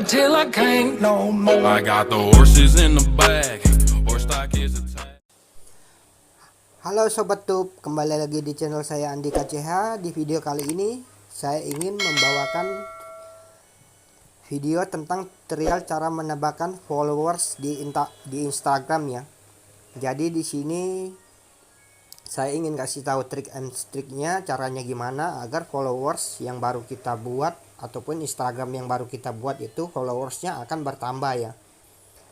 till I can't no more. I got the horses in the back, horse stock is attached. Halo Sobat Tube, kembali lagi di channel saya Andika CH. Di video kali ini saya ingin membawakan video tentang tutorial cara menambahkan followers di Instagram ya. Jadi di sini saya ingin kasih tahu trik and triknya, caranya gimana agar followers yang baru kita buat ataupun Instagram yang baru kita buat itu followersnya akan bertambah ya.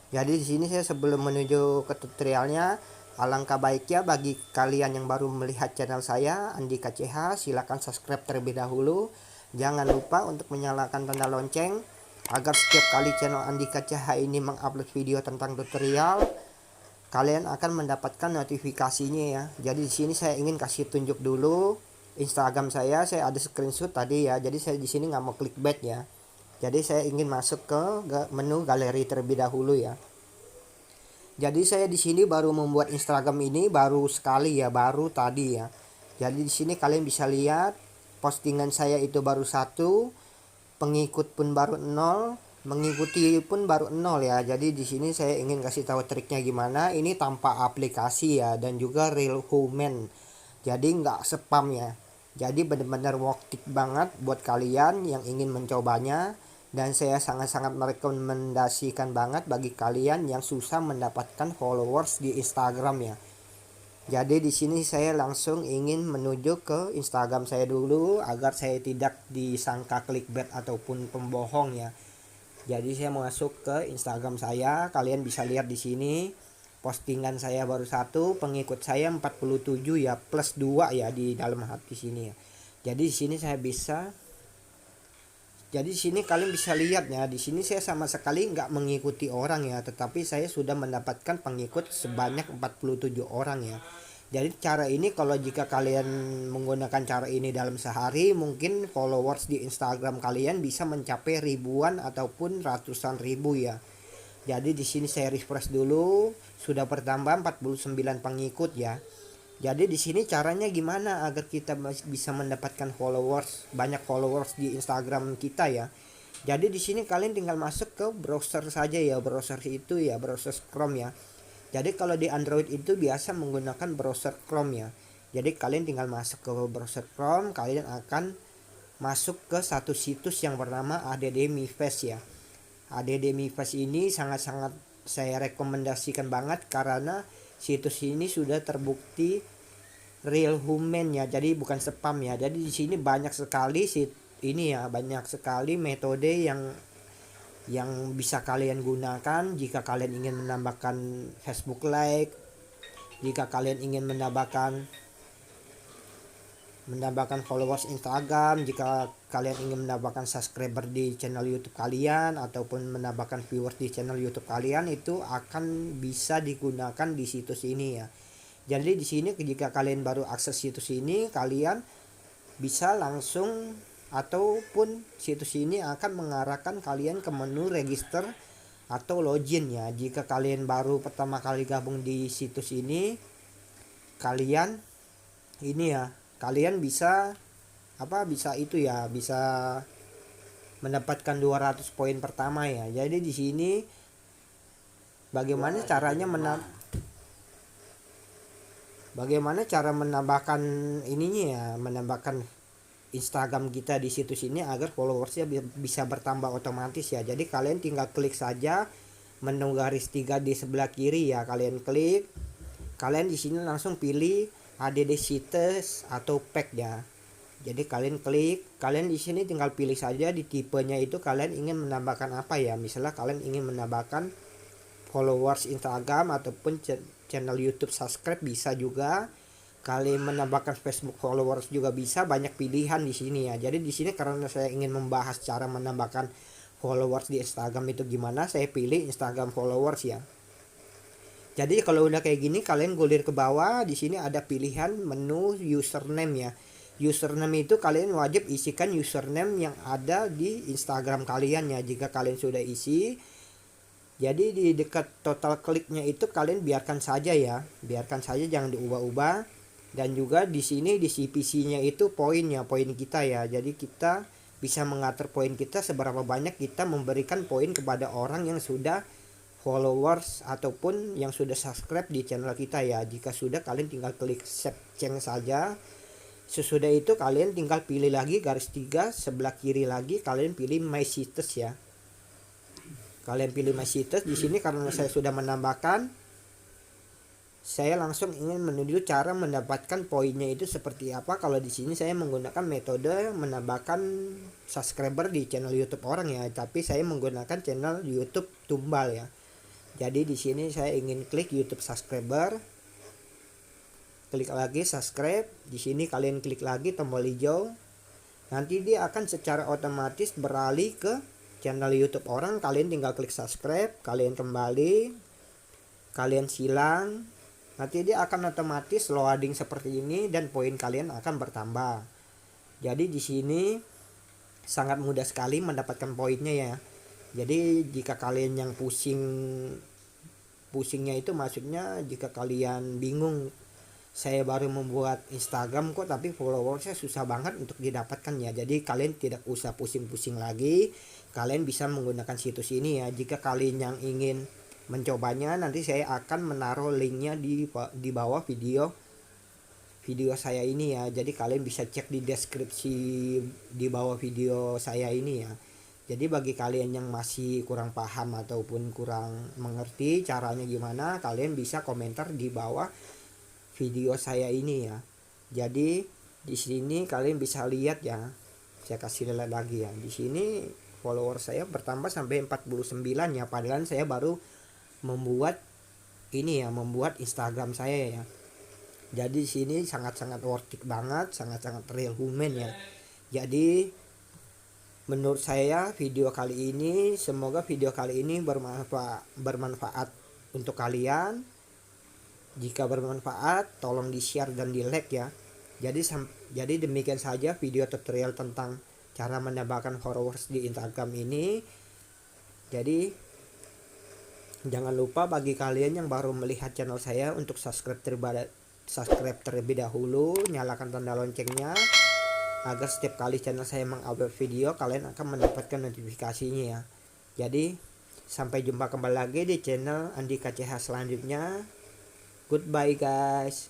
Jadi di sini saya sebelum menuju ke tutorialnya, alangkah baiknya bagi kalian yang baru melihat channel saya Andika CH, silakan subscribe terlebih dahulu. Jangan lupa untuk menyalakan tanda lonceng agar setiap kali channel Andika CH ini mengupload video tentang tutorial, kalian akan mendapatkan notifikasinya ya. Jadi di sini saya ingin kasih tunjuk dulu Instagram saya ada screenshot tadi ya. Jadi saya di sini nggak mau clickbait ya. Jadi saya ingin masuk ke menu galeri terlebih dahulu ya. Jadi saya di sini baru membuat Instagram ini baru sekali ya, baru tadi ya. Jadi di sini kalian bisa lihat postingan saya itu baru 1, pengikut pun baru 0, mengikuti pun baru 0 ya. Jadi di sini saya ingin kasih tahu triknya gimana. Ini tanpa aplikasi ya, dan juga real human. Jadi nggak spam ya. Jadi benar-benar worth it banget buat kalian yang ingin mencobanya. Dan saya sangat-sangat merekomendasikan banget bagi kalian yang susah mendapatkan followers di Instagram ya. Jadi di sini saya langsung ingin menuju ke Instagram saya dulu agar saya tidak disangka clickbait ataupun pembohong ya. Jadi saya masuk ke Instagram saya, kalian bisa lihat di sini postingan saya baru 1, pengikut saya 47 ya, plus 2 ya di dalam hati sini ya. Jadi di sini saya bisa, jadi di sini kalian bisa lihat ya, di sini saya sama sekali nggak mengikuti orang ya, tetapi saya sudah mendapatkan pengikut sebanyak 47 orang ya. Jadi cara ini kalau jika kalian menggunakan cara ini dalam sehari, mungkin followers di Instagram kalian bisa mencapai ribuan ataupun ratusan ribu ya. Jadi di sini saya refresh dulu, sudah bertambah 49 pengikut ya. Jadi di sini caranya gimana agar kita bisa mendapatkan followers, banyak followers di Instagram kita ya. Jadi di sini kalian tinggal masuk ke browser saja ya, browser itu ya, browser Chrome ya. Jadi kalau di Android itu biasa menggunakan browser Chrome ya. Jadi kalian tinggal masuk ke browser Chrome, kalian akan masuk ke satu situs yang bernama AddMeFace ya. AddMeFace ini sangat-sangat saya rekomendasikan banget karena situs ini sudah terbukti real human ya. Jadi bukan spam ya. Jadi di sini banyak sekali banyak sekali metode yang bisa kalian gunakan jika kalian ingin menambahkan Facebook like, jika kalian ingin menambahkan followers Instagram, jika kalian ingin menambahkan subscriber di channel YouTube kalian ataupun menambahkan viewers di channel YouTube kalian, itu akan bisa digunakan di situs ini ya. Jadi di sini jika kalian baru akses situs ini, kalian bisa langsung ataupun situs ini akan mengarahkan kalian ke menu register atau login ya. Jika kalian baru pertama kali gabung di situs ini, kalian bisa bisa mendapatkan 200 poin pertama ya. Jadi di sini bagaimana cara menambahkan menambahkan Instagram kita di situs ini agar followersnya bisa bertambah otomatis ya. Jadi kalian tinggal klik saja menu garis 3 di sebelah kiri ya, kalian klik. Kalian di sini langsung pilih add sites atau pack ya. Jadi kalian klik, kalian di sini tinggal pilih saja di tipenya itu kalian ingin menambahkan apa ya. Misalnya kalian ingin menambahkan followers Instagram ataupun channel YouTube subscribe bisa juga. Kalian menambahkan Facebook followers juga bisa, banyak pilihan di sini ya. Jadi di sini karena saya ingin membahas cara menambahkan followers di Instagram itu gimana, saya pilih Instagram followers ya. Jadi kalau udah kayak gini kalian gulir ke bawah, di sini ada pilihan menu username ya. Username itu kalian wajib isikan username yang ada di Instagram kalian ya. Jika kalian sudah isi, jadi di dekat total kliknya itu kalian biarkan saja ya, jangan diubah-ubah. Dan juga di sini di CPC-nya itu poin kita ya. Jadi kita bisa mengatur poin kita seberapa banyak kita memberikan poin kepada orang yang sudah followers ataupun yang sudah subscribe di channel kita ya. Jika sudah, kalian tinggal klik subscribe saja. Sesudah itu kalian tinggal pilih lagi garis 3 sebelah kiri lagi, kalian pilih my status ya. Kalian pilih my status di sini. Karena saya sudah menambahkan, saya langsung ingin menuju cara mendapatkan poinnya itu seperti apa. Kalau di sini saya menggunakan metode menambahkan subscriber di channel YouTube orang ya, tapi saya menggunakan channel YouTube Tumbal ya. Jadi di sini saya ingin klik YouTube subscriber, klik lagi subscribe. Di sini kalian klik lagi tombol hijau. Nanti dia akan secara otomatis beralih ke channel YouTube orang. Kalian tinggal klik subscribe, kalian kembali, kalian silang. Nanti dia akan otomatis loading seperti ini dan poin kalian akan bertambah. Jadi di sini sangat mudah sekali mendapatkan poinnya ya. Jadi jika kalian yang pusingnya itu maksudnya jika kalian bingung, saya baru membuat Instagram kok tapi followersnya susah banget untuk didapatkan ya. Jadi kalian tidak usah pusing-pusing lagi. Kalian bisa menggunakan situs ini ya. Jika kalian yang ingin mencobanya, nanti saya akan menaruh linknya di bawah video saya ini ya. Jadi kalian bisa cek di deskripsi di bawah video saya ini ya. Jadi bagi kalian yang masih kurang paham ataupun kurang mengerti caranya gimana, kalian bisa komentar di bawah video saya ini ya. Jadi di sini kalian bisa lihat ya. Saya kasih lihat lagi ya. Di sini follower saya bertambah sampai 49 ya, padahal saya baru membuat Instagram saya ya. Jadi di sini sangat-sangat worth it banget, sangat-sangat real human ya. Jadi menurut saya semoga video kali ini bermanfaat untuk kalian. Jika bermanfaat, tolong di-share dan di-like ya. Jadi demikian saja video tutorial tentang cara menambahkan followers di Instagram ini. Jadi jangan lupa bagi kalian yang baru melihat channel saya untuk subscribe terlebih dahulu, nyalakan tanda loncengnya agar setiap kali channel saya mengupload video kalian akan mendapatkan notifikasinya ya. Jadi sampai jumpa kembali lagi di channel Andika CH selanjutnya. Goodbye guys.